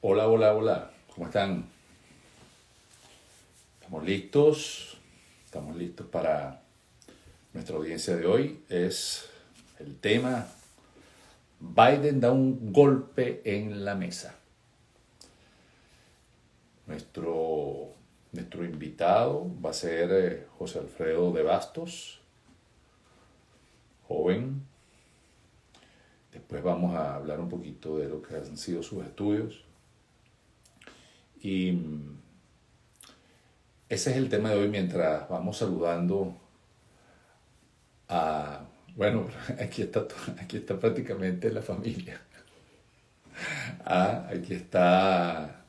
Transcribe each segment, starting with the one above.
Hola, hola, hola. ¿Cómo están? ¿Estamos listos? Estamos listos para nuestra audiencia de hoy. Es el tema: Biden da un golpe en la mesa. Nuestro, nuestro invitado va a ser José Alfredo de Bastos, joven. Después vamos a hablar un poquito de lo que han sido sus estudios. Y ese es el tema de hoy mientras vamos saludando a, bueno, aquí está prácticamente la familia. Ah, aquí está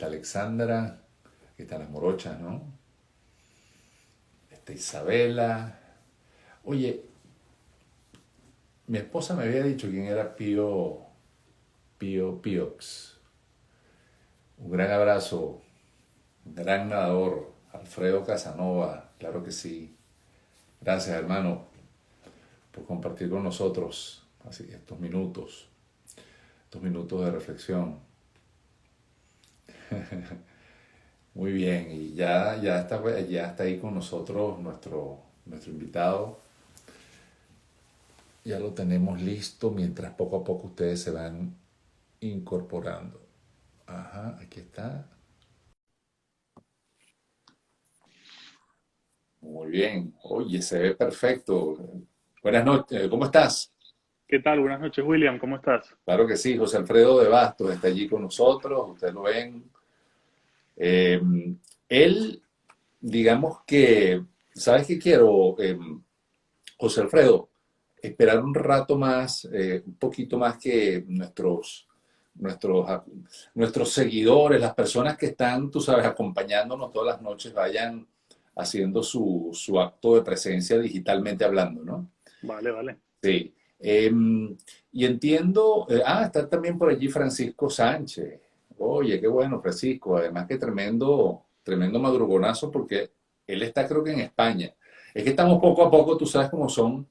Alexandra, aquí están las morochas, ¿no? Está Isabela. Oye, mi esposa me había dicho quién era Piox. Un gran abrazo, un gran nadador, Alfredo Casanova, claro que sí. Gracias, hermano, por compartir con nosotros así estos minutos de reflexión. Muy bien, y ya está ahí con nosotros nuestro invitado. Ya lo tenemos listo mientras poco a poco ustedes se van incorporando. Ajá, aquí está. Muy bien. Oye, se ve perfecto. Buenas noches, ¿cómo estás? ¿Qué tal? Buenas noches, William. ¿Cómo estás? Claro que sí, José Alfredo de Bastos está allí con nosotros, ustedes lo ven. Eh, él, digamos que, ¿sabes qué quiero, José Alfredo? Esperar un rato más, un poquito más que nuestros, nuestros seguidores, las personas que están, tú sabes, acompañándonos todas las noches, vayan haciendo su acto de presencia digitalmente hablando, ¿no? Vale, vale. Sí. Y entiendo, está también por allí Francisco Sánchez. Oye, qué bueno, Francisco. Además que tremendo madrugonazo porque él está creo que en España. Es que estamos poco a poco, tú sabes cómo son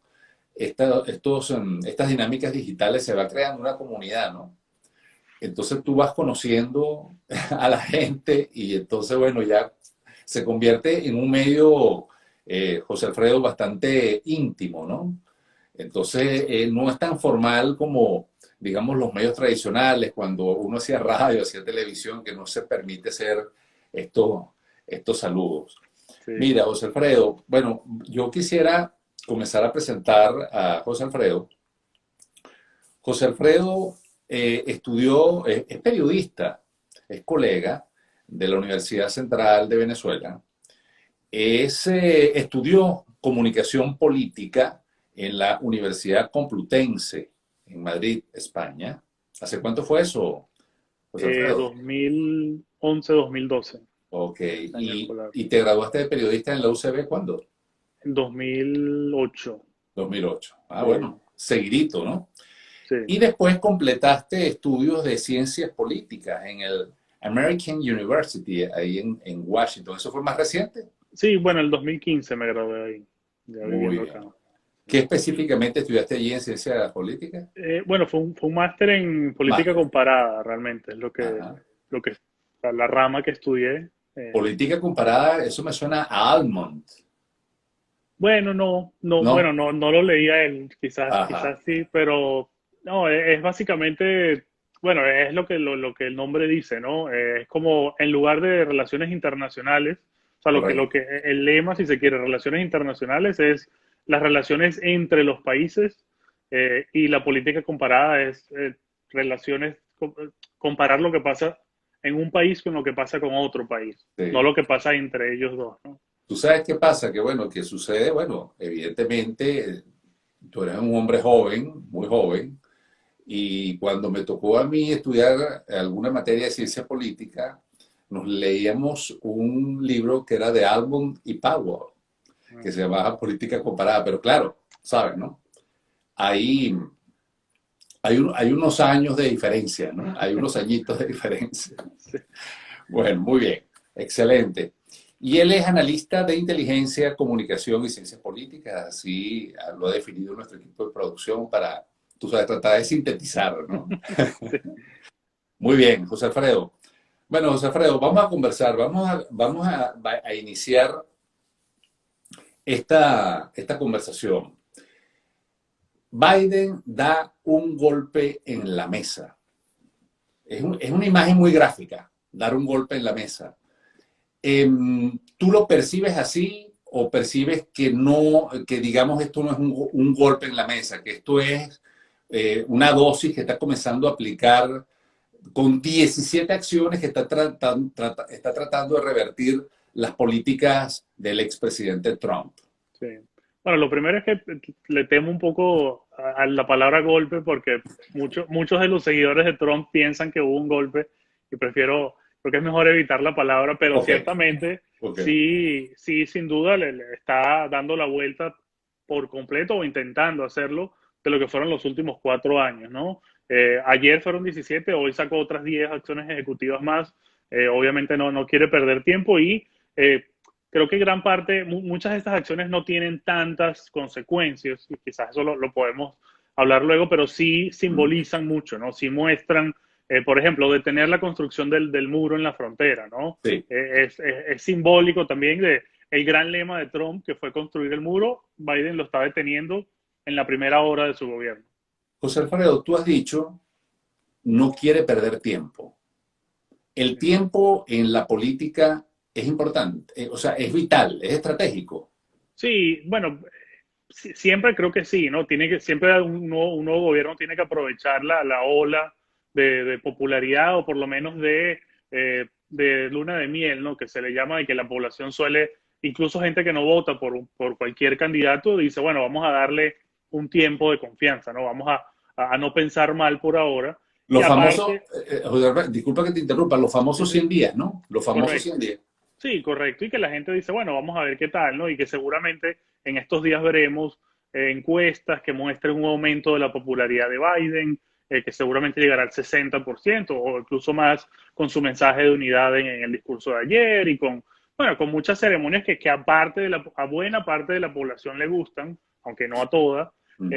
estas dinámicas digitales, se va creando una comunidad, ¿no? Entonces tú vas conociendo a la gente y entonces, bueno, ya se convierte en un medio, José Alfredo, bastante íntimo, ¿no? Entonces, no es tan formal como, digamos, los medios tradicionales, cuando uno hacía radio, hacía televisión, que no se permite hacer estos, estos saludos. Sí. Mira, José Alfredo, bueno, yo quisiera comenzar a presentar a José Alfredo. José Alfredo estudió, es periodista, es colega de la Universidad Central de Venezuela. Estudió comunicación política en la Universidad Complutense en Madrid, España. ¿Hace cuánto fue eso, José Alfredo? 2011-2012, Ok, año escolar. y te graduaste de periodista en la UCB ¿cuándo? En 2008. 2008. Ah, Sí, bueno, seguidito, ¿no? sí. Y después completaste estudios de ciencias políticas en el American University, ahí en Washington. ¿Eso fue más reciente? Sí, bueno, el 2015 me gradué ahí, ya Muy viviendo bien. acá. ¿Qué específicamente estudiaste allí en ciencias políticas? Bueno, fue un máster en política Máster. comparada, realmente, es Ajá. o sea, la rama que estudié. Política comparada, eso me suena a Almond, Bueno, no, ¿no? bueno, no lo leía él, Ajá, quizás sí, pero no, es básicamente, bueno, es lo que el nombre dice, ¿no? Es como en lugar de relaciones internacionales, o sea, lo correcto. que el lema, si se quiere, relaciones internacionales es las relaciones entre los países, y la política comparada es relaciones, comparar lo que pasa en un país con lo que pasa con otro país, no Sí. lo que pasa entre ellos dos, ¿no? ¿Tú sabes qué pasa? Que bueno, que sucede, bueno, evidentemente tú eres un hombre joven, muy joven, y cuando me tocó a mí estudiar alguna materia de ciencia política, nos leíamos un libro que era de Almond y Powell, que se llamaba Política Comparada, pero claro, sabes, ¿no? Ahí hay unos años de diferencia, ¿no? Hay unos añitos de diferencia. Sí. Bueno, muy bien, excelente. Y él es analista de inteligencia, comunicación y ciencias políticas, así lo ha definido nuestro equipo de producción para, tú sabes, tratar de sintetizar, ¿no? Sí. Muy bien, José Alfredo. Bueno, José Alfredo, vamos a conversar, a iniciar esta conversación. Biden da un golpe en la mesa. Es una imagen muy gráfica, dar un golpe en la mesa. ¿Tú lo percibes así o percibes que no, que digamos esto no es un golpe en la mesa, que esto es una dosis que está comenzando a aplicar con 17 acciones que está tratando de revertir las políticas del expresidente Trump? Sí. Bueno, lo primero es que le temo un poco a la palabra golpe porque muchos de los seguidores de Trump piensan que hubo un golpe y creo que es mejor evitar la palabra, pero Ok, ciertamente ok. sí, sí, sin duda le está dando la vuelta por completo o intentando hacerlo de lo que fueron los últimos 4 años, ¿no? Ayer fueron 17, hoy sacó otras 10 acciones ejecutivas más. Obviamente no quiere perder tiempo y creo que gran parte, muchas de estas acciones no tienen tantas consecuencias, y quizás eso lo podemos hablar luego, pero sí Mm, simbolizan mucho, ¿no? Sí muestran, por ejemplo, detener la construcción del muro en la frontera, ¿no? sí. Es simbólico también de el gran lema de Trump, que fue construir el muro. Biden lo está deteniendo en la primera hora de su gobierno. José Alfredo, tú has dicho no quiere perder tiempo. El Sí. tiempo en la política es importante, o sea, es vital, es estratégico. Sí, bueno, siempre creo que sí, ¿no? Siempre un nuevo gobierno tiene que aprovechar la ola de popularidad o por lo menos de luna de miel, ¿no? Que se le llama y que la población suele, incluso gente que no vota por cualquier candidato, dice, bueno, vamos a darle un tiempo de confianza, ¿no? Vamos a no pensar mal por ahora. Y Los famosos, aparte, José Alfredo, disculpa que te interrumpa, los sí, famosos sí, 100 días, ¿no? Los famosos 100 correcto. días. Sí, correcto. Y que la gente dice, bueno, vamos a ver qué tal, ¿no? Y que seguramente en estos días veremos encuestas que muestren un aumento de la popularidad de Biden, que seguramente llegará al 60% o incluso más con su mensaje de unidad en el discurso de ayer y bueno, con muchas ceremonias que a buena parte de la población le gustan, aunque no a toda. Ujú.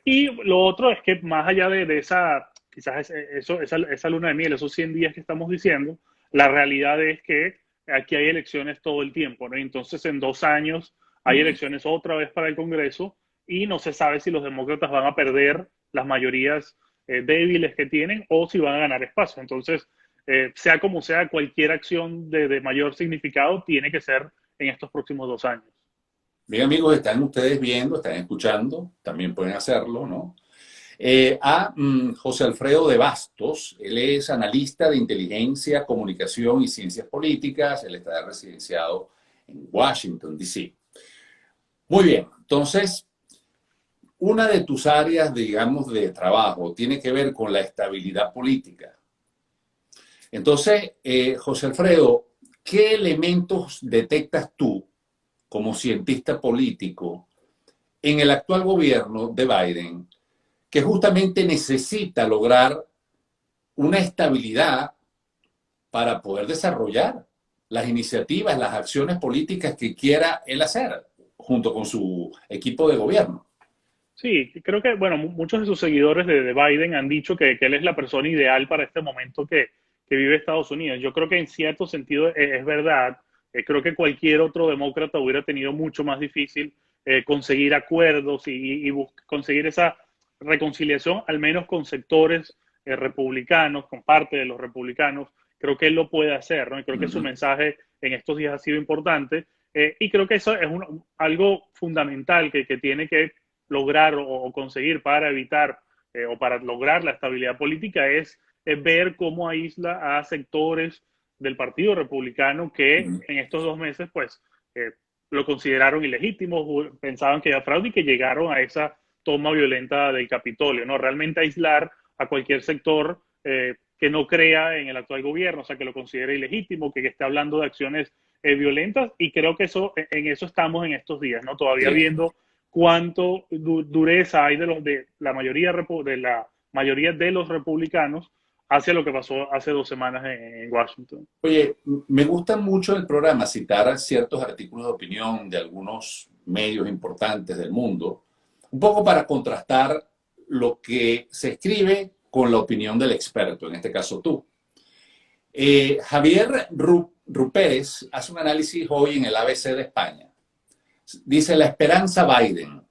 Y lo otro es que más allá de esa, quizás esa luna de miel, esos 100 días que estamos diciendo, la realidad es que aquí hay elecciones todo el tiempo, ¿no? Entonces, en 2 años hay Ujú. elecciones otra vez para el Congreso y no se sabe si los demócratas van a perder las mayorías débiles que tienen o si van a ganar espacio. Entonces, sea como sea, cualquier acción de mayor significado tiene que ser en estos próximos 2 años. Bien, amigos, están ustedes viendo, están escuchando, también pueden hacerlo, ¿no? José Alfredo de Bastos, él es analista de inteligencia, comunicación y ciencias políticas, él está residenciado en Washington, D.C. Muy bien, entonces, una de tus áreas, digamos, de trabajo tiene que ver con la estabilidad política. Entonces, José Alfredo, ¿qué elementos detectas tú como cientista político en el actual gobierno de Biden que justamente necesita lograr una estabilidad para poder desarrollar las iniciativas, las acciones políticas que quiera él hacer junto con su equipo de gobierno? Sí, creo que, bueno, muchos de sus seguidores de Biden han dicho que él es la persona ideal para este momento que vive Estados Unidos. Yo creo que en cierto sentido es verdad. Creo que cualquier otro demócrata hubiera tenido mucho más difícil conseguir acuerdos y conseguir esa reconciliación, al menos con sectores republicanos, con parte de los republicanos. Creo que él lo puede hacer, ¿no? Y creo Uh que su -huh. mensaje en estos días ha sido importante. Y creo que eso es algo fundamental que tiene que lograr o conseguir para evitar o para lograr la estabilidad política es ver cómo aísla a sectores del Partido Republicano Uh que -huh. en estos 2 meses pues lo consideraron ilegítimo, pensaban que era fraude y que llegaron a esa toma violenta del Capitolio, ¿no? Realmente aislar a cualquier sector que no crea en el actual gobierno, o sea, que lo considere ilegítimo, que esté hablando de acciones violentas, y creo que en eso estamos en estos días, ¿no? Todavía Sí. viendo cuánto dureza hay de la mayoría de los republicanos hacia lo que pasó hace 2 semanas en Washington. Oye, me gusta mucho el programa citar ciertos artículos de opinión de algunos medios importantes del mundo, un poco para contrastar lo que se escribe con la opinión del experto, en este caso tú. Javier Rupérez hace un análisis hoy en el ABC de España. Dice la esperanza Biden.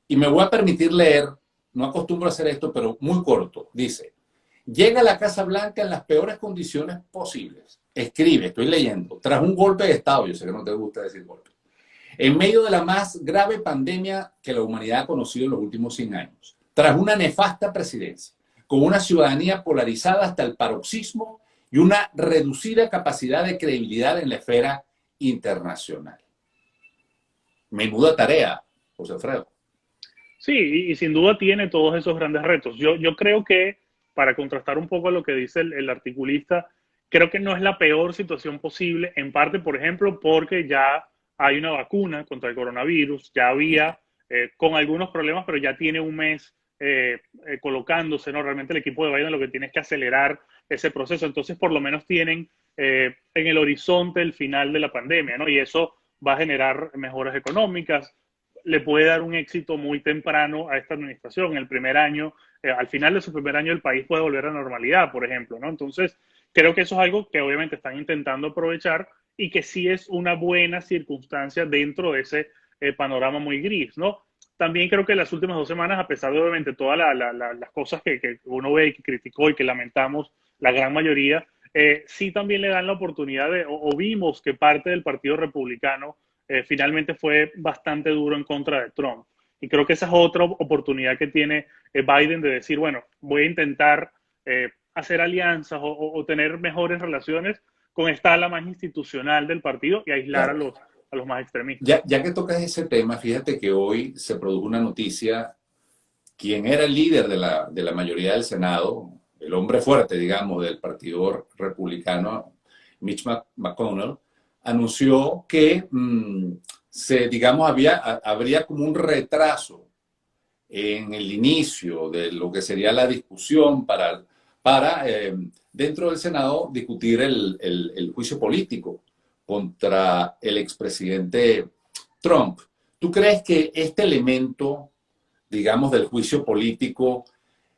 Y me voy a permitir leer, no acostumbro a hacer esto, pero muy corto. Dice, llega a la Casa Blanca en las peores condiciones posibles. Escribe, estoy leyendo, tras un golpe de Estado, yo sé que no te gusta decir golpe, en medio de la más grave pandemia que la humanidad ha conocido en los últimos 100 años, tras una nefasta presidencia, con una ciudadanía polarizada hasta el paroxismo y una reducida capacidad de credibilidad en la esfera internacional. Menuda tarea, José Alfredo. Sí, y sin duda tiene todos esos grandes retos. Yo creo que, para contrastar un poco lo que dice el articulista, creo que no es la peor situación posible, en parte, por ejemplo, porque ya hay una vacuna contra el coronavirus, ya había, con algunos problemas, pero ya tiene un mes colocándose, ¿no? Realmente el equipo de Biden lo que tiene es que acelerar ese proceso. Entonces, por lo menos tienen en el horizonte el final de la pandemia, ¿no? Y eso va a generar mejoras económicas, le puede dar un éxito muy temprano a esta administración. En el primer año, al final de su primer año, el país puede volver a la normalidad, por ejemplo, ¿no? Entonces, creo que eso es algo que obviamente están intentando aprovechar y que sí es una buena circunstancia dentro de ese panorama muy gris, ¿no? También creo que las últimas 2 semanas, a pesar de obviamente todas las cosas que uno ve y que criticó y que lamentamos, la gran mayoría, sí también le dan la oportunidad de, o vimos que parte del Partido Republicano finalmente fue bastante duro en contra de Trump. Y creo que esa es otra oportunidad que tiene Biden de decir, bueno, voy a intentar hacer alianzas o tener mejores relaciones con esta ala más institucional del partido y aislar Claro. a los más extremistas. Ya que tocas ese tema, fíjate que hoy se produjo una noticia. Quien era el líder de la mayoría del Senado, el hombre fuerte, digamos, del Partido Republicano, Mitch McConnell, anunció que digamos, habría como un retraso en el inicio de lo que sería la discusión para dentro del Senado discutir el juicio político contra el expresidente Trump. ¿Tú crees que este elemento, digamos, del juicio político,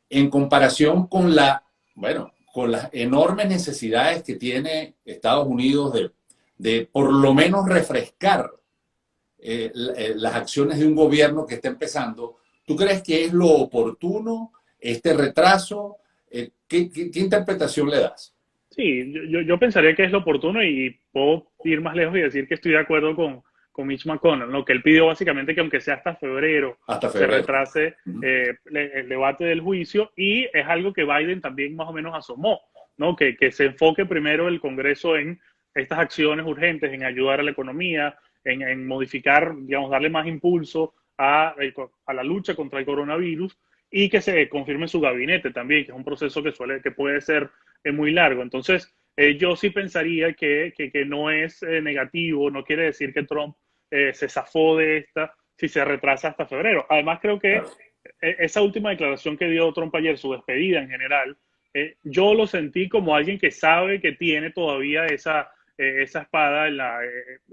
en comparación con bueno, con las enormes necesidades que tiene Estados Unidos de por lo menos refrescar las acciones de un gobierno que está empezando, ¿tú crees que es lo oportuno este retraso? ¿Qué interpretación le das? Sí, yo pensaría que es lo oportuno y puedo ir más lejos y decir que estoy de acuerdo con Mitch McConnell, ¿no? Que él pidió básicamente que aunque sea hasta febrero Hasta se febrero. retrase Uh-huh. el debate del juicio y es algo que Biden también más o menos asomó, ¿no? Que se enfoque primero el Congreso en estas acciones urgentes, en ayudar a la economía, en modificar, digamos, darle más impulso a la lucha contra el coronavirus y que se confirme su gabinete también, que es un proceso que puede ser muy largo. Entonces, yo sí pensaría que no es negativo, no quiere decir que Trump se zafó de esta si se retrasa hasta febrero. Además, creo que Claro. esa última declaración que dio Trump ayer, su despedida en general, yo lo sentí como alguien que sabe que tiene todavía esa espada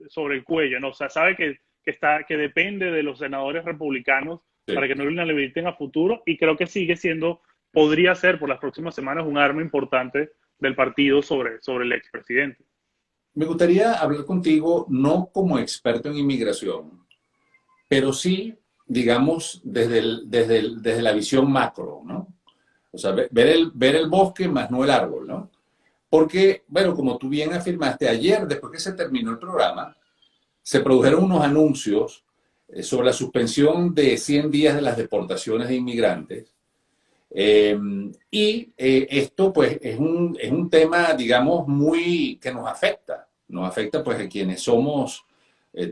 sobre el cuello, ¿no? O sea, sabe que depende de los senadores republicanos para Sí. que no lo inhabiliten a futuro y creo que sigue siendo, podría ser por las próximas semanas un arma importante del partido sobre el expresidente. Me gustaría hablar contigo no como experto en inmigración, pero sí, digamos, desde la visión macro, ¿no? O sea, ver el bosque más no el árbol, ¿no? Porque, bueno, como tú bien afirmaste, ayer, después que se terminó el programa, se produjeron unos anuncios sobre la suspensión de 100 días de las deportaciones de inmigrantes. Esto, pues, es un tema, digamos, muy que nos afecta, pues, a quienes somos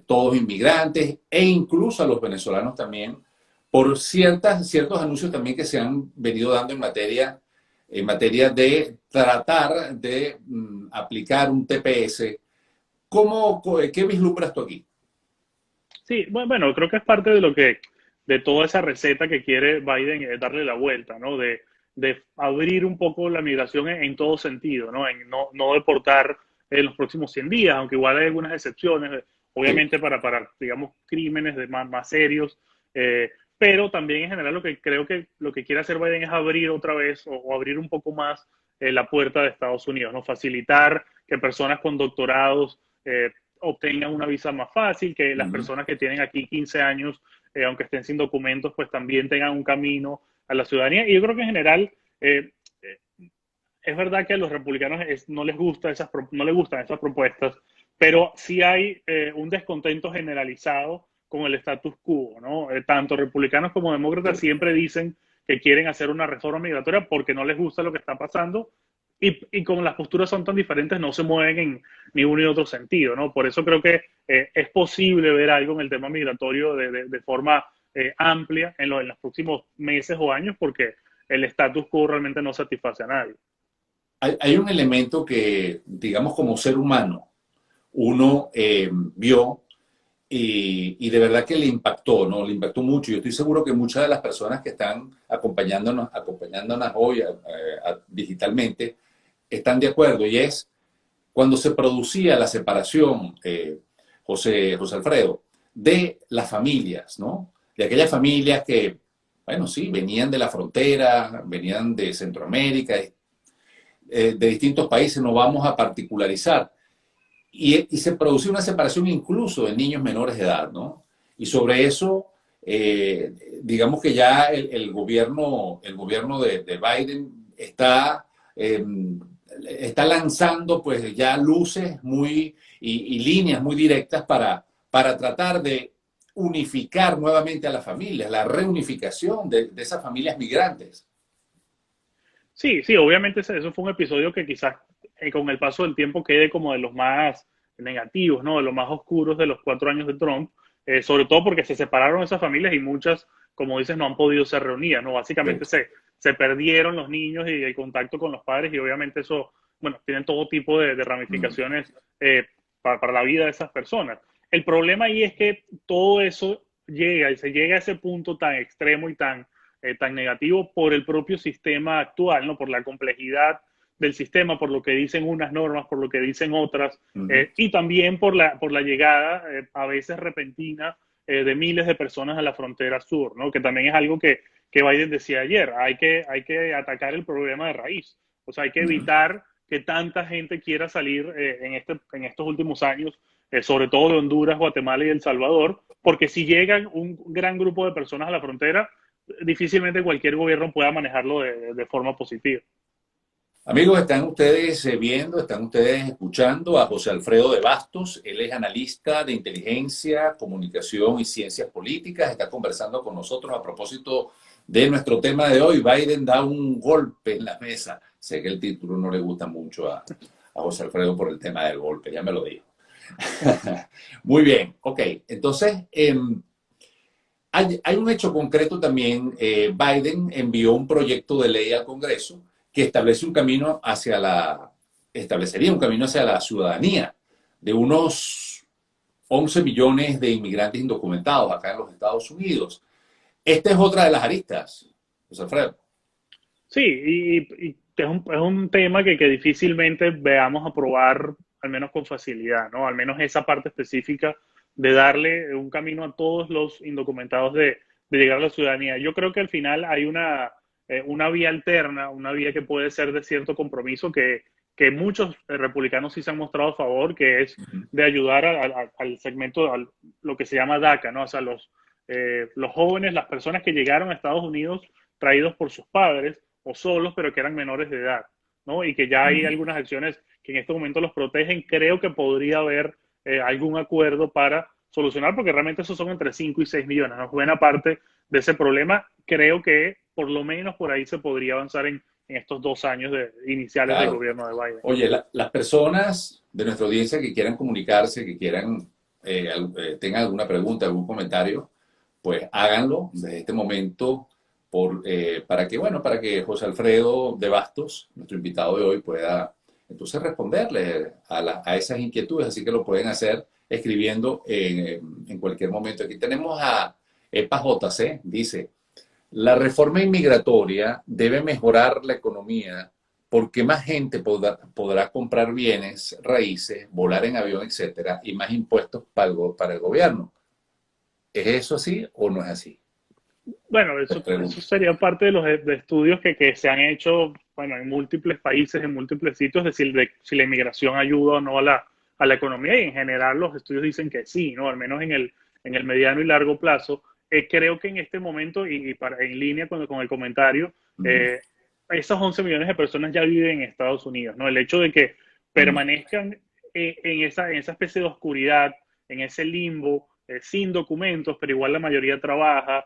todos inmigrantes e incluso a los venezolanos también, por ciertos anuncios también que se han venido dando en materia de tratar de aplicar un TPS. ¿Qué vislumbras tú aquí? Sí, bueno, creo que es parte de toda esa receta que quiere Biden darle la vuelta, ¿no? De abrir un poco la migración en todo sentido, ¿no? En no deportar en los próximos 100 días, aunque igual hay algunas excepciones, Sí, obviamente digamos, crímenes más serios, pero también en general lo que creo que lo que quiere hacer Biden es abrir otra vez o abrir un poco más la puerta de Estados Unidos, ¿no? Facilitar que personas con doctorados obtengan una visa más fácil, que las Ujú. personas que tienen aquí 15 años, aunque estén sin documentos, pues también tengan un camino a la ciudadanía. Y yo creo que en general es verdad que a los republicanos no les no les gustan esas propuestas, pero sí hay un descontento generalizado con el status quo, ¿no? Tanto republicanos como demócratas siempre dicen que quieren hacer una reforma migratoria porque no les gusta lo que está pasando y como las posturas son tan diferentes no se mueven en ni uno ni otro sentido, ¿no? Por eso creo que es posible ver algo en el tema migratorio de forma amplia en los próximos meses o años porque el status quo realmente no satisface a nadie. Hay un elemento que, digamos, como ser humano, uno vio y de verdad que le impactó, ¿no? Le impactó mucho. Yo estoy seguro que muchas de las personas que están acompañándonos hoy digitalmente están de acuerdo y es cuando se producía la separación, José Alfredo, de las familias, ¿no? De aquellas familias que, bueno, sí, venían de la frontera, venían de Centroamérica, de distintos países, no vamos a particularizar. Y se producía una separación incluso de niños menores de edad, ¿no? Y sobre eso, digamos que ya el gobierno de Biden eh, está lanzando pues ya luces y líneas muy directas para tratar de unificar nuevamente a las familias, la reunificación de esas familias migrantes. Sí, sí, obviamente eso fue un episodio que quizás con el paso del tiempo quede como de los más negativos, ¿no? De los más oscuros de los 4 años de Trump, sobre todo porque se separaron esas familias y muchas, como dices, no han podido ser reunidas, ¿no? Básicamente se perdieron los niños y el contacto con los padres y obviamente eso, bueno, tienen todo tipo de Mm. ramificaciones para la vida de esas personas. El problema ahí es que todo eso llega y se llega a ese punto tan extremo y tan negativo por el propio sistema actual, ¿no? Por la complejidad del sistema, por lo que dicen unas normas, por lo que dicen otras, Ujú. y también por la llegada a veces repentina de miles de personas a la frontera sur, ¿no? Que también es algo que Biden decía ayer, hay que atacar el problema de raíz, o sea, hay que Ujú. evitar que tanta gente quiera salir en estos últimos años, sobre todo de Honduras, Guatemala y El Salvador, porque si llegan un gran grupo de personas a la frontera, difícilmente cualquier gobierno pueda manejarlo de forma positiva. Amigos, están ustedes viendo, están ustedes escuchando a José Alfredo de Bastos. Él es analista de inteligencia, comunicación y ciencias políticas. Está conversando con nosotros a propósito de nuestro tema de hoy. Biden da un golpe en la mesa. Sé que el título no le gusta mucho a José Alfredo por el tema del golpe, ya me lo dijo. Muy bien, ok. Entonces, hay un hecho concreto también. Biden envió un proyecto de ley al Congreso que establecería un camino hacia la ciudadanía de unos 11 millones de inmigrantes indocumentados acá en los Estados Unidos. Esta es otra de las aristas, José Alfredo. Sí, y es un tema que difícilmente veamos aprobar, al menos con facilidad, ¿no? Al menos esa parte específica de darle un camino a todos los indocumentados de llegar a la ciudadanía. Yo creo que al final hay una vía alterna, una vía que puede ser de cierto compromiso que muchos republicanos sí se han mostrado a favor, que es de ayudar al segmento, lo que se llama DACA, ¿no? O sea, los jóvenes, las personas que llegaron a Estados Unidos traídos por sus padres o solos, pero que eran menores de edad, ¿no? Y que ya hay algunas acciones que en este momento los protegen. Creo que podría haber algún acuerdo para solucionar, porque realmente esos son entre 5 y 6 millones, ¿no? Buena parte de ese problema, creo que por lo menos por ahí se podría avanzar en estos 2 años iniciales del Claro. gobierno de Biden. Oye, las personas de nuestra audiencia que quieran comunicarse, que quieran, tengan alguna pregunta, algún comentario, pues háganlo desde este momento para que José Alfredo de Bastos, nuestro invitado de hoy, pueda entonces responderle a esas inquietudes. Así que lo pueden hacer escribiendo en cualquier momento. Aquí tenemos a EPA JC, dice, la reforma inmigratoria debe mejorar la economía porque más gente podrá comprar bienes, raíces, volar en avión, etcétera, y más impuestos para el gobierno. ¿Es eso así o no es así? Bueno, Te eso pregunto. sería parte de los de estudios que se han hecho, bueno, en múltiples países, en múltiples sitios, decir, de si la inmigración ayuda o no a la economía, y en general los estudios dicen que sí, ¿no? Al menos en el mediano y largo plazo. Creo que en este momento, y para, en línea con el comentario, Ujú, eh, esas 11 millones de personas ya viven en Estados Unidos, ¿no? El hecho de que ujú. permanezcan en esa especie de oscuridad, en ese limbo, sin documentos, pero igual la mayoría trabaja,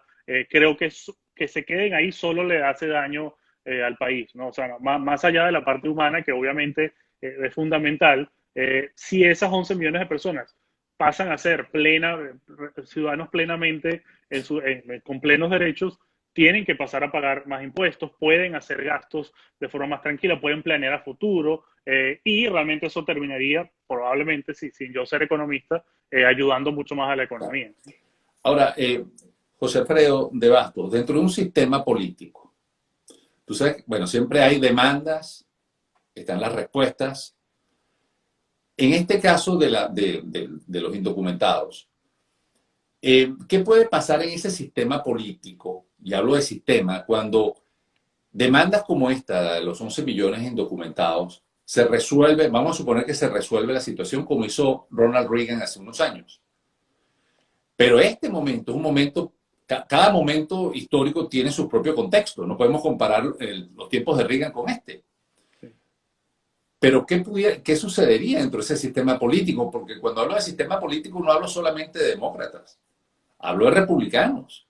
creo que se queden ahí solo le hace daño al país, ¿no? O sea, más allá de la parte humana, que obviamente es fundamental, si esas 11 millones de personas pasan a ser ciudadanos plenamente con plenos derechos, tienen que pasar a pagar más impuestos, pueden hacer gastos de forma más tranquila, pueden planear a futuro, y realmente eso terminaría, probablemente, sin yo ser economista, ayudando mucho más a la economía. Ahora, José Alfredo de Bastos, dentro de un sistema político, tú sabes, bueno, siempre hay demandas, están las respuestas. En este caso de los indocumentados, ¿qué puede pasar en ese sistema político? Y hablo de sistema, cuando demandas como esta, de los 11 millones de indocumentados, se resuelve, vamos a suponer que se resuelve la situación como hizo Ronald Reagan hace unos años. Pero este momento es un momento, cada momento histórico tiene su propio contexto. No podemos comparar los tiempos de Reagan con este. Sí. Pero ¿qué sucedería dentro de ese sistema político? Porque cuando hablo de sistema político no hablo solamente de demócratas, hablo de republicanos,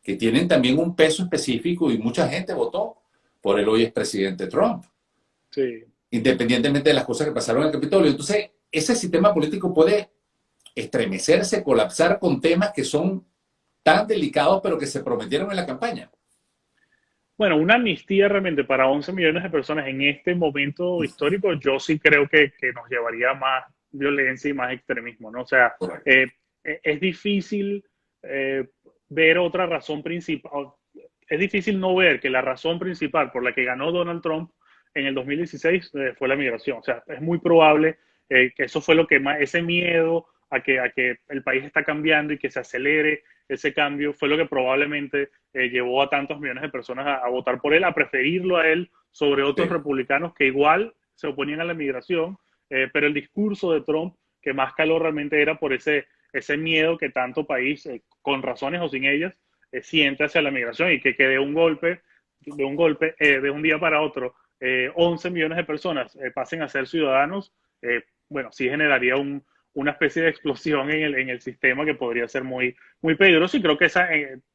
que tienen también un peso específico y mucha gente votó por el hoy expresidente Trump, Sí. independientemente de las cosas que pasaron en el Capitolio. Entonces, ese sistema político puede estremecerse, colapsar con temas que son tan delicados, pero que se prometieron en la campaña. Bueno, una amnistía realmente para 11 millones de personas en este momento histórico, yo sí creo que nos llevaría a más violencia y más extremismo, ¿no? O sea, Correcto. eh, es difícil eh, ver otra razón principal, es difícil no ver que la razón principal por la que ganó Donald Trump en el 2016 fue la migración. O sea, es muy probable que eso fue lo que más, ese miedo a que el país está cambiando y que se acelere ese cambio, fue lo que probablemente llevó a tantos millones de personas a votar por él, a preferirlo a él sobre otros Sí, republicanos que igual se oponían a la migración, pero el discurso de Trump que más caló realmente era por ese miedo que tanto país, con razones o sin ellas, siente hacia la migración y que de un día para otro, 11 millones de personas pasen a ser ciudadanos, bueno, sí generaría una especie de explosión en el sistema que podría ser muy peligroso, y creo que esa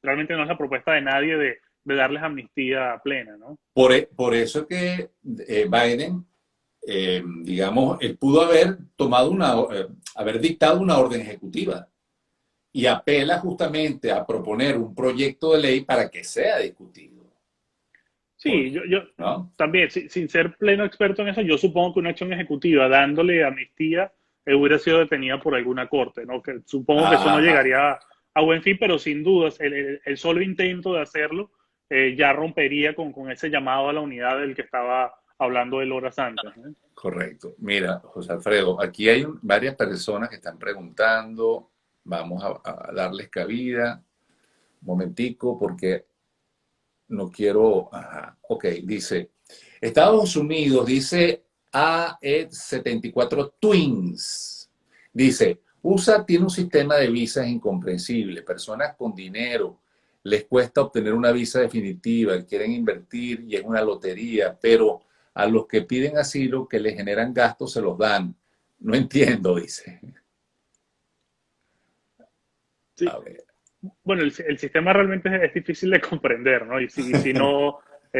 realmente no es la propuesta de nadie de darles amnistía plena, ¿no? por eso que Biden, digamos, él pudo haber tomado haber dictado una orden ejecutiva y apela justamente a proponer un proyecto de ley para que sea discutido. Sí, Porque, ¿no? también, sin ser pleno experto en eso, yo supongo que una acción ejecutiva dándole amnistía hubiera sido detenida por alguna corte, ¿no? Que supongo que eso no Ajá, llegaría a buen fin, pero sin dudas el solo intento de hacerlo ya rompería con ese llamado a la unidad del que estaba hablando él horas antes, ¿no? correcto. Mira, José Alfredo, aquí hay varias personas que están preguntando. Vamos a darles cabida. Un momentico, porque no quiero. Ajá, ok, dice. Estados Unidos, dice AED 74 Twins. Dice, USA tiene un sistema de visas incomprensible. Personas con dinero les cuesta obtener una visa definitiva, quieren invertir y es una lotería, pero a los que piden asilo que les generan gastos se los dan. No entiendo, dice. Sí, A ver, bueno, el sistema realmente es difícil de comprender, ¿no? Y si no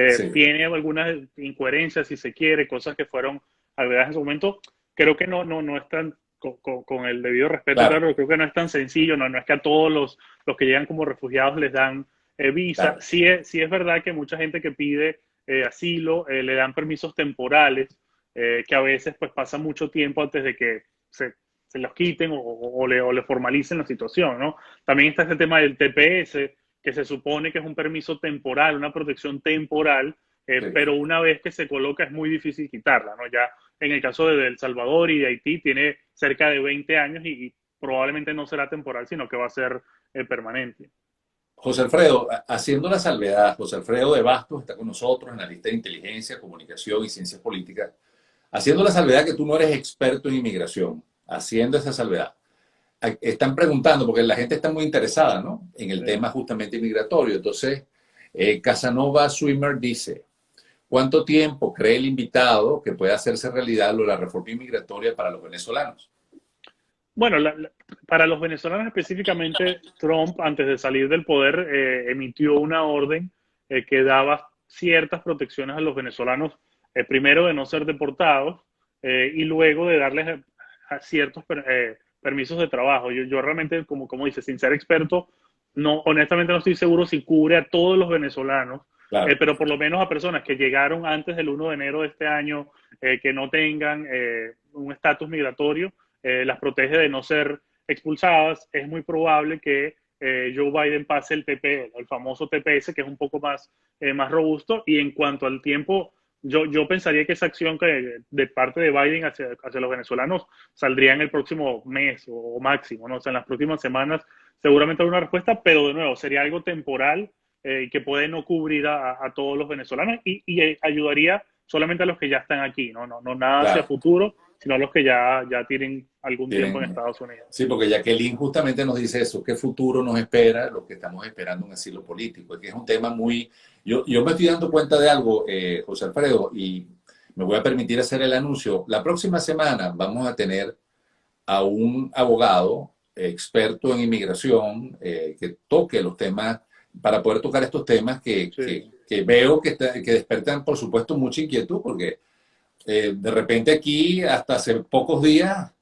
sí, tiene algunas incoherencias, si se quiere, cosas que fueron agregadas en su momento, creo que no es tan, con el debido respeto, claro, claro, creo que no es tan sencillo, no es que a todos los que llegan como refugiados les dan visa. claro, Sí es verdad que mucha gente que pide asilo le dan permisos temporales, que a veces pues pasa mucho tiempo antes de que se los quiten o le formalicen la situación, ¿no? También está este tema del TPS, que se supone que es un permiso temporal, una protección temporal, sí. pero una vez que se coloca es muy difícil quitarla, ¿no? Ya en el caso de El Salvador y de Haití tiene cerca de 20 años y probablemente no será temporal, sino que va a ser permanente. José Alfredo, haciendo la salvedad, José Alfredo de Bastos está con nosotros, analista de inteligencia, comunicación y ciencias políticas. Haciendo la salvedad que tú no eres experto en inmigración, haciendo esa salvedad. Están preguntando, porque la gente está muy interesada, ¿no?, en el tema justamente migratorio. Entonces, Casanova Swimmer dice, ¿cuánto tiempo cree el invitado que puede hacerse realidad la reforma inmigratoria para los venezolanos? Bueno, para los venezolanos específicamente, Trump, antes de salir del poder, emitió una orden que daba ciertas protecciones a los venezolanos, primero de no ser deportados y luego de darles a ciertos permisos de trabajo. Yo realmente, como dice, sin ser experto, no, honestamente no estoy seguro si cubre a todos los venezolanos, Claro, pero por lo menos a personas que llegaron antes del 1 de enero de este año, que no tengan un estatus migratorio, las protege de no ser expulsadas. Es muy probable que Joe Biden pase el TPS, el famoso TPS, que es un poco más robusto. Y en cuanto al tiempo, yo pensaría que esa acción que de parte de Biden hacia los venezolanos saldría en el próximo mes o máximo, ¿no? O sea, en las próximas semanas seguramente habrá una respuesta, pero de nuevo, sería algo temporal que puede no cubrir a todos los venezolanos y ayudaría solamente a los que ya están aquí, no nada hacia claro. futuro, sino a los que ya tienen algún tiempo en Tienen, Estados Unidos. sí, porque Jacqueline justamente nos dice eso, qué futuro nos espera, lo que estamos esperando un asilo político, que es un tema muy... Yo me estoy dando cuenta de algo, José Alfredo, y me voy a permitir hacer el anuncio. La próxima semana vamos a tener a un abogado experto en inmigración que toque los temas, para poder tocar estos temas Sí, que veo que despertan, por supuesto, mucha inquietud, porque de repente aquí, hasta hace pocos días,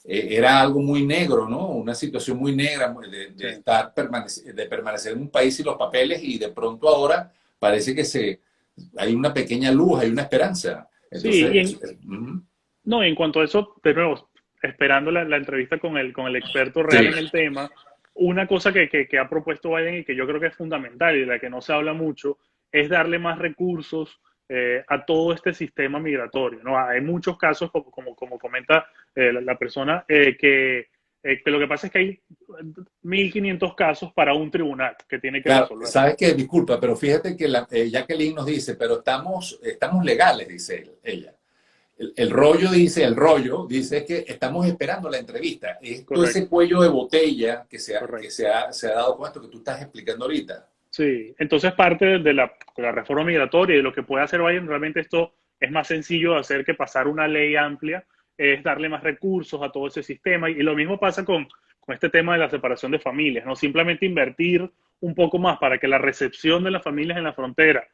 era algo muy negro, ¿no? Una situación muy negra sí. de permanecer en un país sin los papeles y de pronto ahora parece que hay una pequeña luz, hay una esperanza. Sí, Entonces, no, en cuanto a eso, de nuevo, esperando la entrevista con el experto real sí, en el tema, una cosa que ha propuesto Biden y que yo creo que es fundamental y de la que no se habla mucho es darle más recursos a todo este sistema migratorio, ¿no? Hay muchos casos, como comenta la persona, que lo que pasa es que hay 1.500 casos para un tribunal que tiene que claro, resolver. sabes que, disculpa, pero fíjate que Jacqueline nos dice, pero estamos legales, dice ella. El rollo dice que estamos esperando la entrevista. Esto, ese Correcto, cuello de botella que correcto. se ha dado con esto que tú estás explicando ahorita. Sí, entonces parte de la reforma migratoria y de lo que puede hacer Biden, realmente esto es más sencillo de hacer que pasar una ley amplia, es darle más recursos a todo ese sistema. Y lo mismo pasa con este tema de la separación de familias, ¿no? Simplemente invertir un poco más para que la recepción de las familias en la frontera,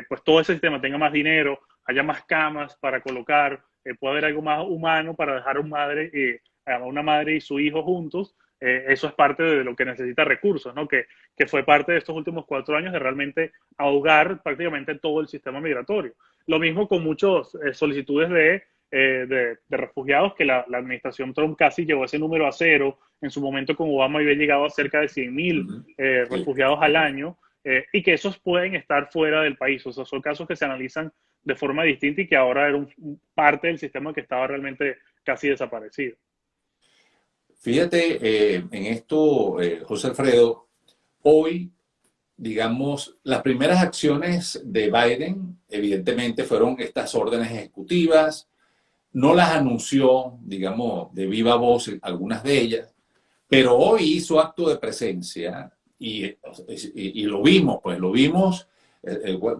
pues todo ese sistema tenga más dinero, haya más camas para colocar, pueda haber algo más humano para dejar a una madre y su hijo juntos. Eso es parte de lo que necesita recursos, ¿no? Que fue parte de estos últimos 4 años de realmente ahogar prácticamente todo el sistema migratorio. Lo mismo con muchas solicitudes de refugiados, que la administración Trump casi llevó ese número a cero. En su momento con Obama había llegado a cerca de 100.000 Ujú. Sí, refugiados al año, y que esos pueden estar fuera del país. O sea, son casos que se analizan de forma distinta y que ahora era parte del sistema que estaba realmente casi desaparecido. fíjate en esto, José Alfredo, hoy, digamos, las primeras acciones de Biden, evidentemente, fueron estas órdenes ejecutivas. No las anunció, digamos, de viva voz algunas de ellas, pero hoy hizo acto de presencia y lo vimos, pues lo vimos,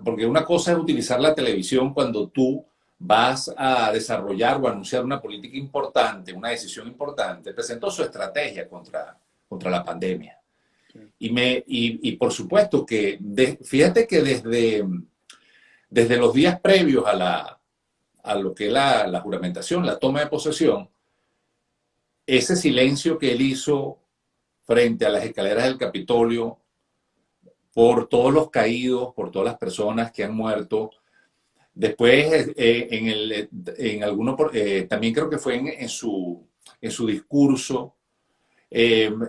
porque una cosa es utilizar la televisión cuando tú vas a desarrollar o anunciar una política importante, una decisión importante. Presentó su estrategia contra la pandemia. Sí, Y por supuesto que, fíjate que desde los días previos a lo que es la juramentación, la toma de posesión, ese silencio que él hizo frente a las escaleras del Capitolio, por todos los caídos, por todas las personas que han muerto. Después, en alguno, también creo que fue en su discurso,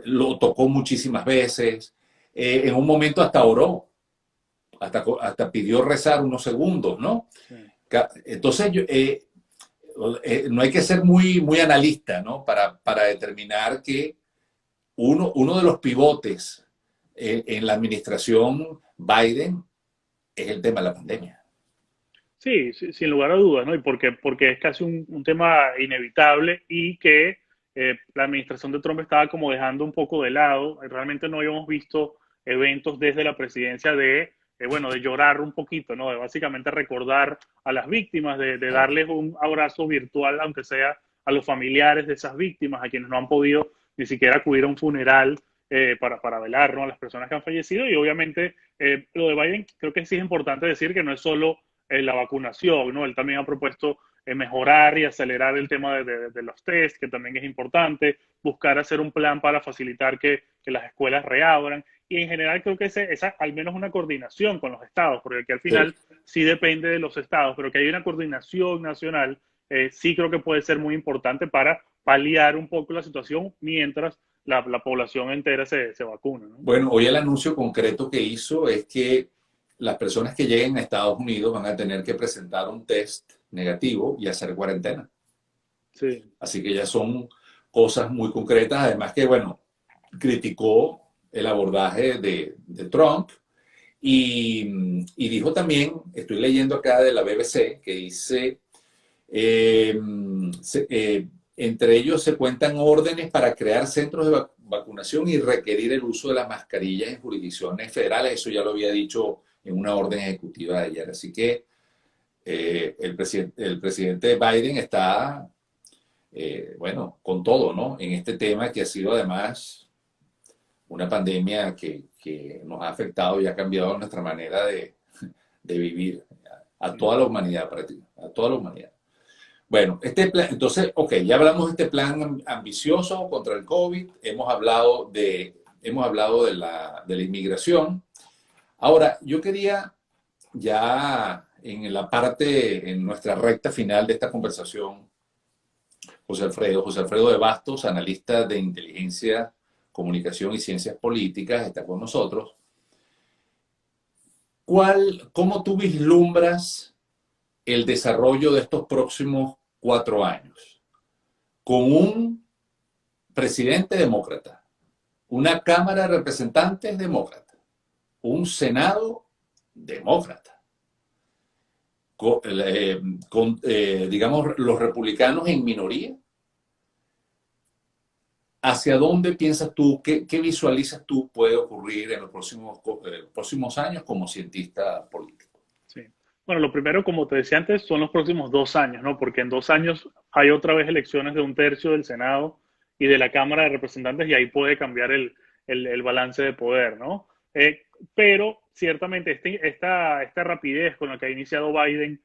lo tocó muchísimas veces. En un momento hasta oró, hasta pidió rezar unos segundos, ¿no? sí, Entonces, no hay que ser muy analista, ¿no? Para determinar que uno de los pivotes en la administración Biden es el tema de la pandemia. Sí, sí, sin lugar a dudas, ¿no? Y porque es casi un tema inevitable y que la administración de Trump estaba como dejando un poco de lado. Realmente no habíamos visto eventos desde la presidencia bueno, de llorar un poquito, ¿no? De básicamente recordar a las víctimas, de Claro. darles un abrazo virtual, aunque sea a los familiares de esas víctimas, a quienes no han podido ni siquiera acudir a un funeral para velar, ¿no? A las personas que han fallecido. Y obviamente lo de Biden creo que sí es importante decir que no es solo la vacunación, ¿no? Él también ha propuesto mejorar y acelerar el tema de los test, que también es importante, buscar hacer un plan para facilitar que las escuelas reabran y en general creo que esa al menos una coordinación con los estados, porque aquí al Sí. final sí depende de los estados, pero que hay una coordinación nacional, sí creo que puede ser muy importante para paliar un poco la situación mientras la población entera se vacuna, ¿no? Bueno, hoy el anuncio concreto que hizo es que las personas que lleguen a Estados Unidos van a tener que presentar un test negativo y hacer cuarentena. Sí. Así que ya son cosas muy concretas. Además que, bueno, criticó el abordaje de Trump y dijo también, estoy leyendo acá de la BBC, que dice, eh, se, entre ellos se cuentan órdenes para crear centros de vacunación y requerir el uso de las mascarillas en jurisdicciones federales. Eso ya lo había dicho en una orden ejecutiva de ayer. Así que el presidente Biden está, bueno, con todo, ¿no? En este tema que ha sido además una pandemia que nos ha afectado y ha cambiado nuestra manera de vivir a toda la humanidad, a toda la humanidad. Bueno, este plan, entonces, ok, ya hablamos de este plan ambicioso contra el COVID, hemos hablado de la inmigración. Ahora, yo quería ya en nuestra recta final de esta conversación, José Alfredo de Bastos, analista de inteligencia, comunicación y ciencias políticas, está con nosotros. ¿Cómo tú vislumbras el desarrollo de estos próximos 4 años? Con un presidente demócrata, una Cámara de Representantes demócrata, un Senado demócrata, digamos, los republicanos en minoría. ¿Hacia dónde piensas tú, qué visualizas tú puede ocurrir en los próximos años como cientista político? Sí. Bueno, lo primero, como te decía antes, son los próximos 2 años, ¿no? Porque en 2 años hay otra vez elecciones de un tercio del Senado y de la Cámara de Representantes y ahí puede cambiar el balance de poder, ¿no? Pero ciertamente esta rapidez con la que ha iniciado Biden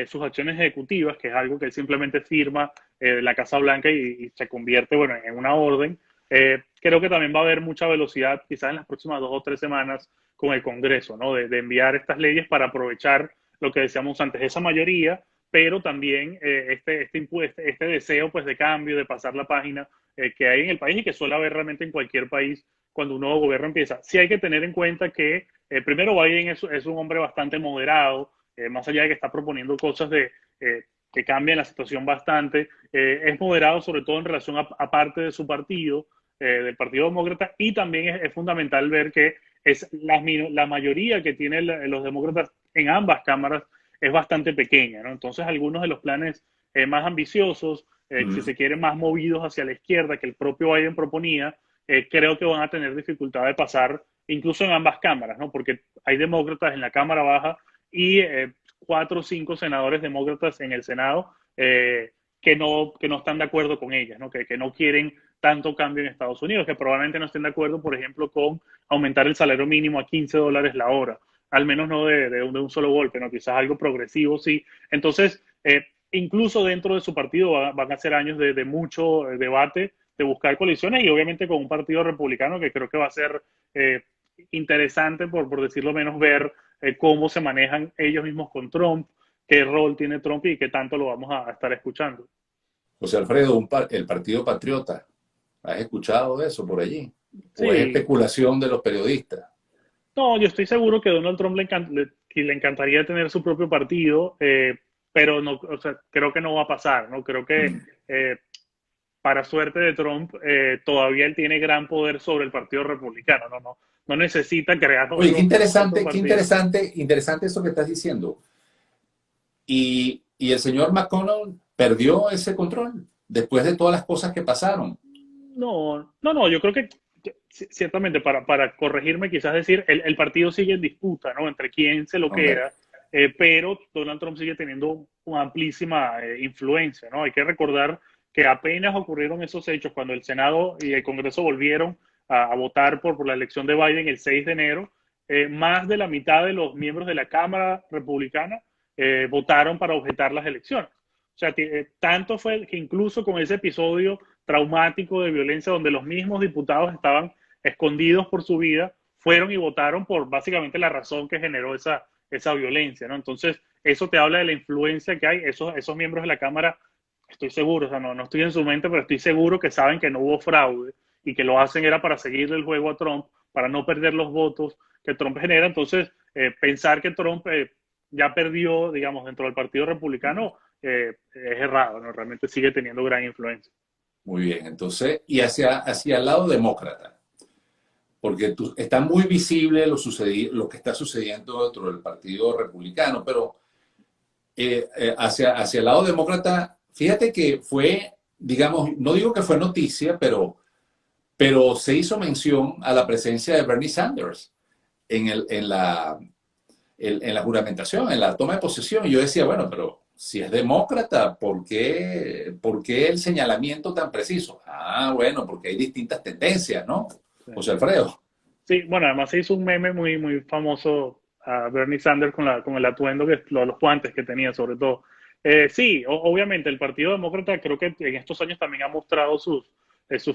sus acciones ejecutivas, que es algo que él simplemente firma la Casa Blanca y se convierte, bueno, en una orden, creo que también va a haber mucha velocidad quizás en las próximas 2 o 3 semanas con el Congreso, ¿no? De enviar estas leyes para aprovechar lo que decíamos antes, esa mayoría, pero también este deseo pues, de cambio, de pasar la página que hay en el país y que suele haber realmente en cualquier país cuando un nuevo gobierno empieza. Sí hay que tener en cuenta que primero Biden es un hombre bastante moderado, más allá de que está proponiendo cosas que cambian la situación bastante, es moderado sobre todo en relación a parte de su partido, del Partido Demócrata, y también es fundamental ver que es la mayoría que tienen los demócratas en ambas cámaras es bastante pequeña, ¿no? Entonces algunos de los planes más ambiciosos, si se quiere, más movidos hacia la izquierda que el propio Biden proponía, creo que van a tener dificultad de pasar incluso en ambas cámaras, ¿no? Porque hay demócratas en la Cámara Baja y 4 o 5 senadores demócratas en el Senado que no están de acuerdo con ellas, ¿no? Que no quieren tanto cambio en Estados Unidos, que probablemente no estén de acuerdo, por ejemplo, con aumentar el salario mínimo a $15 la hora, al menos no de un solo golpe, ¿no? Quizás algo progresivo, sí. Entonces, incluso dentro de su partido van a ser años de mucho debate, de buscar coaliciones y obviamente con un partido republicano que creo que va a ser interesante, por decirlo menos, ver cómo se manejan ellos mismos con Trump, qué rol tiene Trump y qué tanto lo vamos a estar escuchando. José Alfredo, el Partido Patriota, ¿has escuchado de eso por allí? ¿O es Sí, especulación de los periodistas? no, yo estoy seguro que Donald Trump le encantaría tener su propio partido, pero no, o sea, creo que no va a pasar, ¿no? Creo que Mm. para suerte de Trump, todavía él tiene gran poder sobre el Partido Republicano, ¿no? no necesita crear Oye, otro partido. interesante eso que estás diciendo. Y el señor McConnell perdió ese control después de todas las cosas que pasaron. No, yo creo que ciertamente para corregirme, quizás decir, el partido sigue en disputa, ¿no? Entre quién se lo Okay. queda, pero Donald Trump sigue teniendo una amplísima influencia, ¿no? Hay que recordar que apenas ocurrieron esos hechos cuando el Senado y el Congreso volvieron a votar por la elección de Biden el 6 de enero, más de la mitad de los miembros de la Cámara Republicana votaron para objetar las elecciones. O sea, tanto fue que incluso con ese episodio traumático de violencia donde los mismos diputados estaban escondidos por su vida, fueron y votaron por básicamente la razón que generó esa violencia, ¿no? Entonces, eso te habla de la influencia que hay. Esos miembros de la Cámara, estoy seguro, o sea, no estoy en su mente, pero estoy seguro que saben que no hubo fraude y que lo hacen era para seguirle el juego a Trump, para no perder los votos que Trump genera. Entonces, pensar que Trump ya perdió, digamos, dentro del Partido Republicano es errado, ¿no? Realmente sigue teniendo gran influencia. Muy bien, entonces, y hacia el lado demócrata, porque está muy visible lo que está sucediendo dentro del Partido Republicano, pero hacia el lado demócrata, fíjate que fue, digamos, no digo que fue noticia, pero se hizo mención a la presencia de Bernie Sanders en la juramentación, en la toma de posesión. Y yo decía, bueno, pero si es demócrata, por qué el señalamiento tan preciso? Ah, bueno, porque hay distintas tendencias, ¿no? Sí. José Alfredo. Sí, bueno, además se hizo un meme muy famoso a Bernie Sanders con el atuendo, los guantes que tenía sobre todo. Sí, obviamente el Partido Demócrata creo que en estos años también ha mostrado sus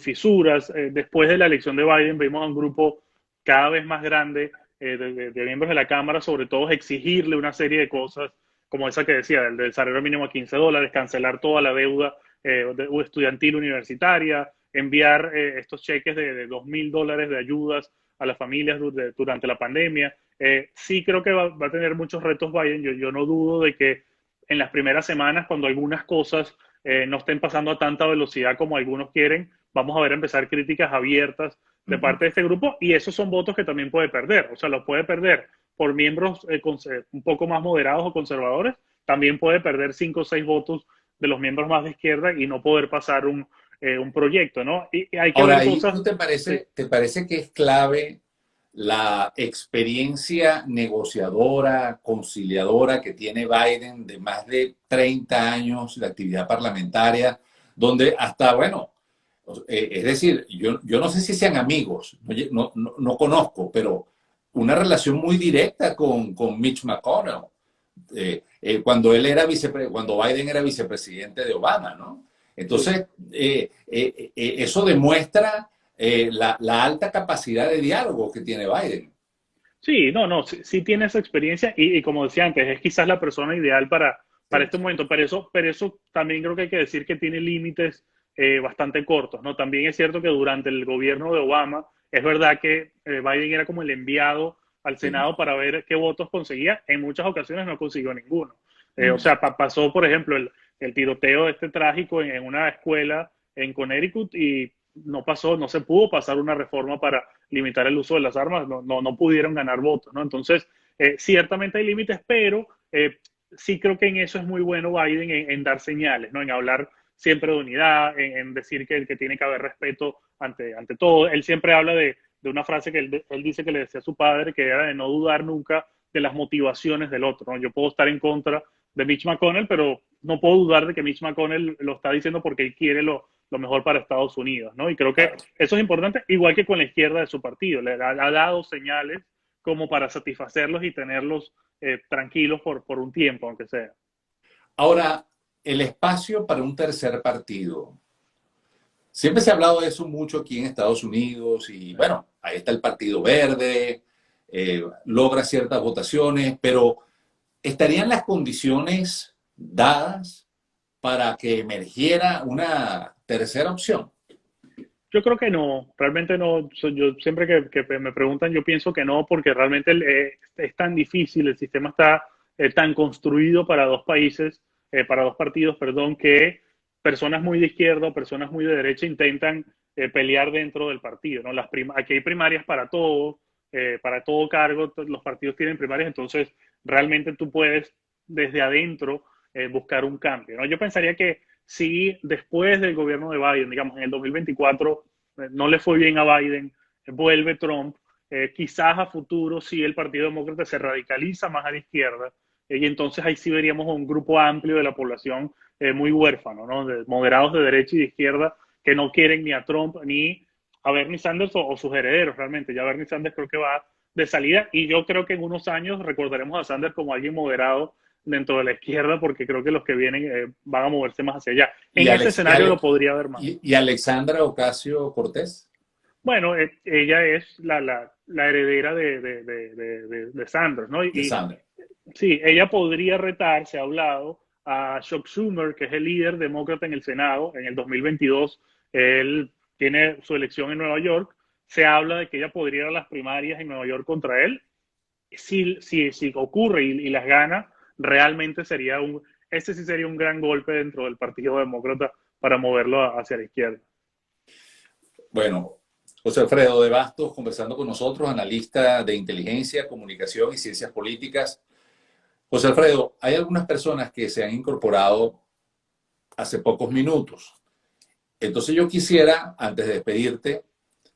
fisuras. Después de la elección de Biden vimos a un grupo cada vez más grande de miembros de la Cámara, sobre todo exigirle una serie de cosas, como esa que decía, del salario mínimo a $15, cancelar toda la deuda estudiantil universitaria, enviar estos cheques de $2,000 de ayudas a las familias durante la pandemia. Sí creo que va a tener muchos retos Biden. Yo no dudo de que en las primeras semanas, cuando algunas cosas no estén pasando a tanta velocidad como algunos quieren, vamos a ver empezar críticas abiertas de parte de este grupo y esos son votos que también puede perder. O sea, los puede perder por miembros un poco más moderados o conservadores, también puede perder 5 o 6 votos de los miembros más de izquierda y no poder pasar un proyecto, ¿no? Y hay que Ahora, ver ahí cosas. ¿no Sí, te parece que es clave la experiencia negociadora, conciliadora que tiene Biden de más de 30 años de actividad parlamentaria, donde hasta, bueno, es decir, yo no sé si sean amigos, no conozco, pero una relación muy directa con Mitch McConnell, cuando Biden era vicepresidente de Obama, ¿no? sí. Entonces, eso demuestra la alta capacidad de diálogo que tiene Biden. Sí, no, sí, sí tiene esa experiencia y como decía antes, es quizás la persona ideal para Sí. este momento, pero eso también creo que hay que decir que tiene límites bastante cortos, ¿no? También es cierto que durante el gobierno de Obama, es verdad que Biden era como el enviado al Sí. Senado para ver qué votos conseguía, en muchas ocasiones no consiguió ninguno. O Mm. sea, pasó, por ejemplo, el tiroteo este trágico en una escuela en Connecticut y no pasó, no se pudo pasar una reforma para limitar el uso de las armas, no pudieron ganar votos, ¿no? Entonces, ciertamente hay límites, pero sí creo que en eso es muy bueno Biden, en dar señales, ¿no? En hablar siempre de unidad, en decir que tiene que haber respeto ante todo. Él siempre habla de una frase que él dice que le decía a su padre, que era de no dudar nunca de las motivaciones del otro, ¿no? Yo puedo estar en contra de Mitch McConnell, pero no puedo dudar de que Mitch McConnell lo está diciendo porque él quiere lo mejor para Estados Unidos, ¿no? Y creo que Claro. eso es importante, igual que con la izquierda de su partido. Le ha dado señales como para satisfacerlos y tenerlos tranquilos por un tiempo, aunque sea. Ahora, el espacio para un tercer partido. Siempre se ha hablado de eso mucho aquí en Estados Unidos y bueno, ahí está el Partido Verde, logra ciertas votaciones, pero ¿estarían las condiciones dadas para que emergiera una tercera opción? Yo creo que no, realmente no. Yo siempre que me preguntan, yo pienso que no, porque realmente es tan difícil, el sistema está tan construido para dos países, para dos partidos, perdón, que personas muy de izquierda o personas muy de derecha intentan pelear dentro del partido, ¿no? Aquí hay primarias para todo, para todo cargo los partidos tienen primarias, entonces realmente tú puedes desde adentro buscar un cambio, ¿no? Yo pensaría que si después del gobierno de Biden, digamos en el 2024, no le fue bien a Biden, vuelve Trump, quizás a futuro sí el Partido Demócrata se radicaliza más a la izquierda, y entonces ahí sí veríamos un grupo amplio de la población muy huérfano, ¿no? De moderados de derecha y de izquierda que no quieren ni a Trump ni a Bernie Sanders o sus herederos realmente. Ya Bernie Sanders creo que va de salida y yo creo que en unos años recordaremos a Sanders como alguien moderado dentro de la izquierda porque creo que los que vienen van a moverse más hacia allá. Y, En ese Alex, y, escenario lo Ale, podría haber más. y Alexandra Ocasio-Cortez Bueno, ella es la heredera de Sanders, ¿no? de Sanders. Sí, ella podría retar, se ha hablado, a Chuck Schumer, que es el líder demócrata en el Senado en el 2022. Él tiene su elección en Nueva York. Se habla de que ella podría ir a las primarias en Nueva York contra él. Si ocurre y las gana, realmente ese sí sería un gran golpe dentro del Partido Demócrata para moverlo hacia la izquierda. Bueno, José Alfredo de Bastos conversando con nosotros, analista de inteligencia, comunicación y ciencias políticas. José Alfredo, hay algunas personas que se han incorporado hace pocos minutos. Entonces yo quisiera, antes de despedirte,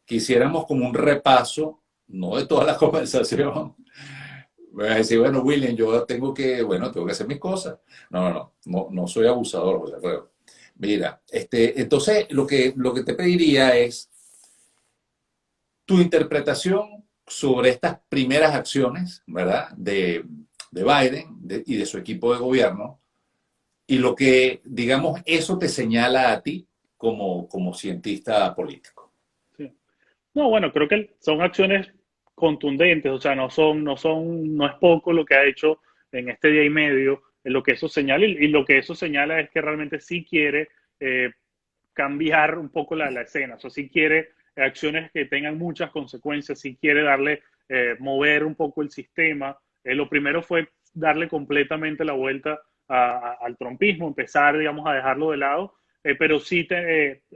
quisiéramos como un repaso, no de toda la conversación. Me vas a decir, bueno, William, yo tengo que hacer mis cosas. No soy abusador, José Alfredo. Mira, entonces lo que te pediría es tu interpretación sobre estas primeras acciones, ¿verdad? De Biden y de su equipo de gobierno, y lo que, digamos, eso te señala a ti como cientista político. Sí. No, bueno, creo que son acciones contundentes, o sea, no es poco lo que ha hecho en este día y medio, en lo que eso señala, y lo que eso señala es que realmente sí quiere eh, cambiar un poco la escena, o sea, sí quiere acciones que tengan muchas consecuencias, sí quiere mover un poco el sistema. Lo primero fue darle completamente la vuelta al trumpismo, empezar, digamos, a dejarlo de lado, pero sí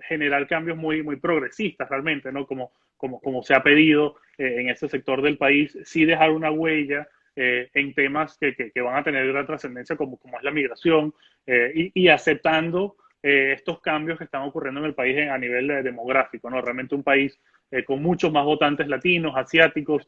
generar cambios muy progresistas realmente, ¿no? Como se ha pedido en ese sector del país, sí dejar una huella en temas que van a tener gran trascendencia como es la migración y aceptando estos cambios que están ocurriendo en el país a nivel demográfico, ¿no? Realmente un país con muchos más votantes latinos, asiáticos,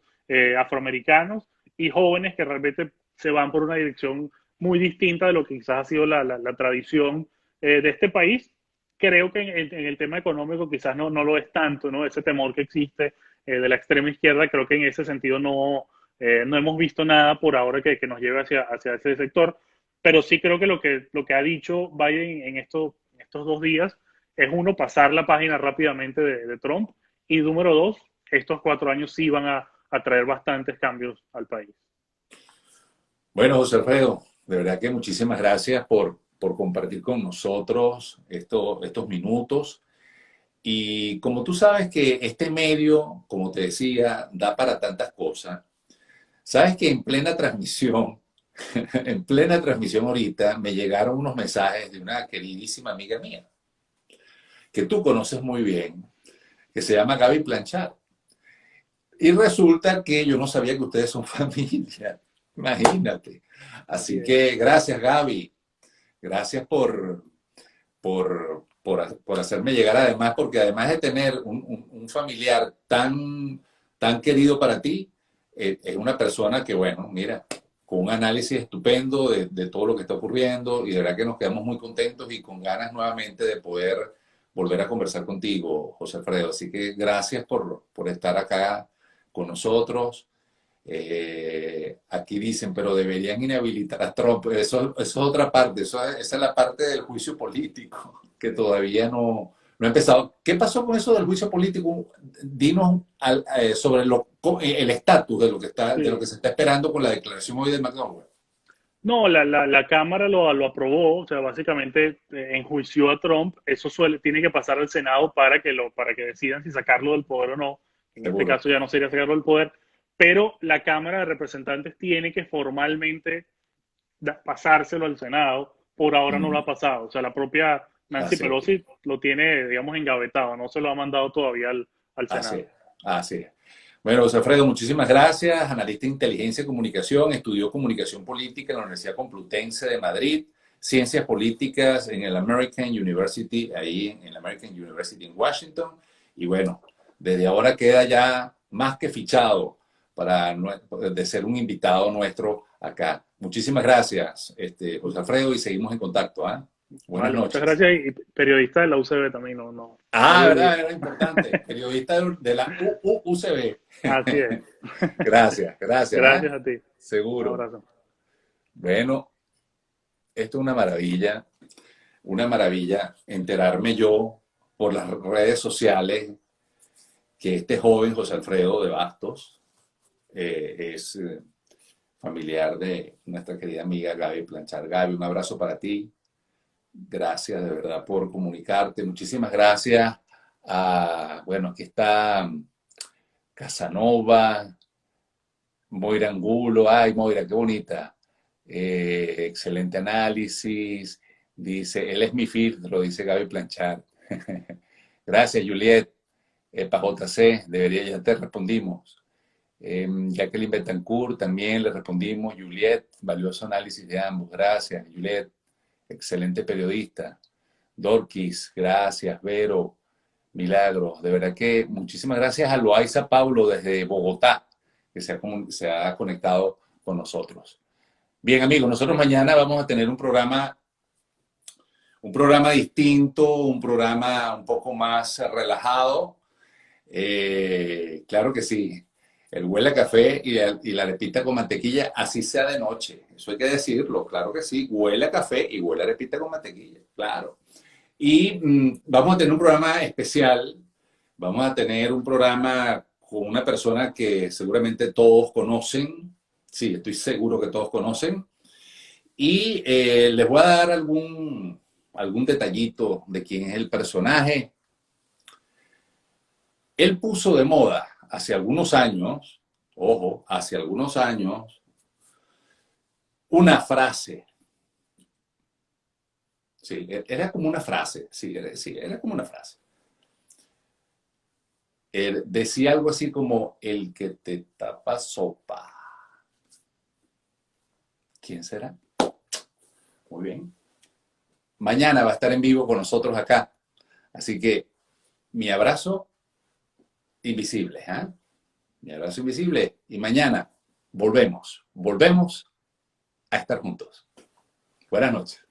afroamericanos y jóvenes que realmente se van por una dirección muy distinta de lo que quizás ha sido la tradición de este país. Creo que en el tema económico quizás no lo es tanto, ¿no? Ese temor que existe de la extrema izquierda, creo que en ese sentido no hemos visto nada por ahora que nos lleve hacia ese sector, pero sí creo que lo que ha dicho Biden en estos 2 días es uno, pasar la página rápidamente de Trump y número dos, estos 4 años sí van a traer bastantes cambios al país. Bueno, José Alfredo, de verdad que muchísimas gracias por compartir con nosotros estos minutos. Y como tú sabes que este medio, como te decía, da para tantas cosas, sabes que en plena transmisión, en plena transmisión ahorita, me llegaron unos mensajes de una queridísima amiga mía, que tú conoces muy bien, que se llama Gaby Planchard. Y resulta que yo no sabía que ustedes son familia, imagínate. Así Así es. que gracias, Gaby. Gracias por hacerme llegar, además, porque además de tener un familiar tan querido para ti, es una persona que, bueno, mira, con un análisis estupendo de todo lo que está ocurriendo y de verdad que nos quedamos muy contentos y con ganas nuevamente de poder volver a conversar contigo, José Alfredo. Así que gracias por estar acá con nosotros. Aquí dicen, pero deberían inhabilitar a Trump. Eso es otra parte, esa es la parte del juicio político que todavía no ha empezado. ¿Qué pasó con eso del juicio político? Dinos sobre el estatus de de lo Sí. que se está esperando con la declaración hoy de McDonald. No, la Cámara lo aprobó, o sea, básicamente enjuició a Trump. Eso tiene que pasar al Senado para que decidan si sacarlo del poder o no. En este Seguro. caso ya no sería sacarlo del poder, pero la Cámara de Representantes tiene que formalmente pasárselo al Senado. Por ahora no lo Mm, ha pasado. O sea, la propia Nancy así es, Pelosi lo tiene, digamos, engavetado, no se lo ha mandado todavía al así Senado. es, así es. Bueno, José Alfredo, muchísimas gracias. Analista de inteligencia y comunicación, estudió comunicación política en la Universidad Complutense de Madrid, ciencias políticas en el American University, ahí en la American University en Washington. Y bueno, desde ahora queda ya más que fichado de ser un invitado nuestro acá. Muchísimas gracias, José Alfredo, y seguimos en contacto. ¿Ah? Buenas Vale, muchas noches. gracias. Y periodista de la UCB también, no Ah, lo verdad, olvides. era importante. Periodista de la UCB. Así es. Gracias, gracias. ¿Ah? Gracias a ti. Un Seguro. abrazo. Bueno, esto es una maravilla enterarme yo por las redes sociales que este joven José Alfredo de Bastos es familiar de nuestra querida amiga Gaby Planchar. Gaby, un abrazo para ti. Gracias de verdad por comunicarte. Muchísimas gracias a, bueno, aquí está Casanova, Moira Angulo. Ay, Moira, qué bonita. Excelente análisis. Dice, él es mi feed, lo dice Gaby Planchard. Gracias, Juliet. Para JC, debería, ya te respondimos. Jacqueline Betancourt, también le respondimos. Juliet, valioso análisis de ambos. Gracias, Juliet. Excelente periodista. Dorquis, gracias. Vero, Milagros. De verdad que muchísimas gracias a Loaiza Paulo desde Bogotá, que se ha conectado con nosotros. Bien, amigos, nosotros mañana vamos a tener un programa distinto, un programa un poco más relajado. Claro que sí. El huele a café y la arepita con mantequilla, así sea de noche. Eso hay que decirlo, claro que sí. Huele a café y huele a arepita con mantequilla, claro. Y vamos a tener un programa especial. Vamos a tener un programa con una persona que seguramente todos conocen. Sí, estoy seguro que todos conocen. Y les voy a dar algún detallito de quién es el personaje. Él puso de moda hace algunos años, ojo, hace algunos años, una frase. Sí, era como una frase, sí, era como una frase. Él decía algo así como, el que te tapa sopa. ¿Quién será? Muy bien. Mañana va a estar en vivo con nosotros acá. Así que mi abrazo invisible, ¿eh? Mi abrazo invisible. Y mañana volvemos a estar juntos. Buenas noches.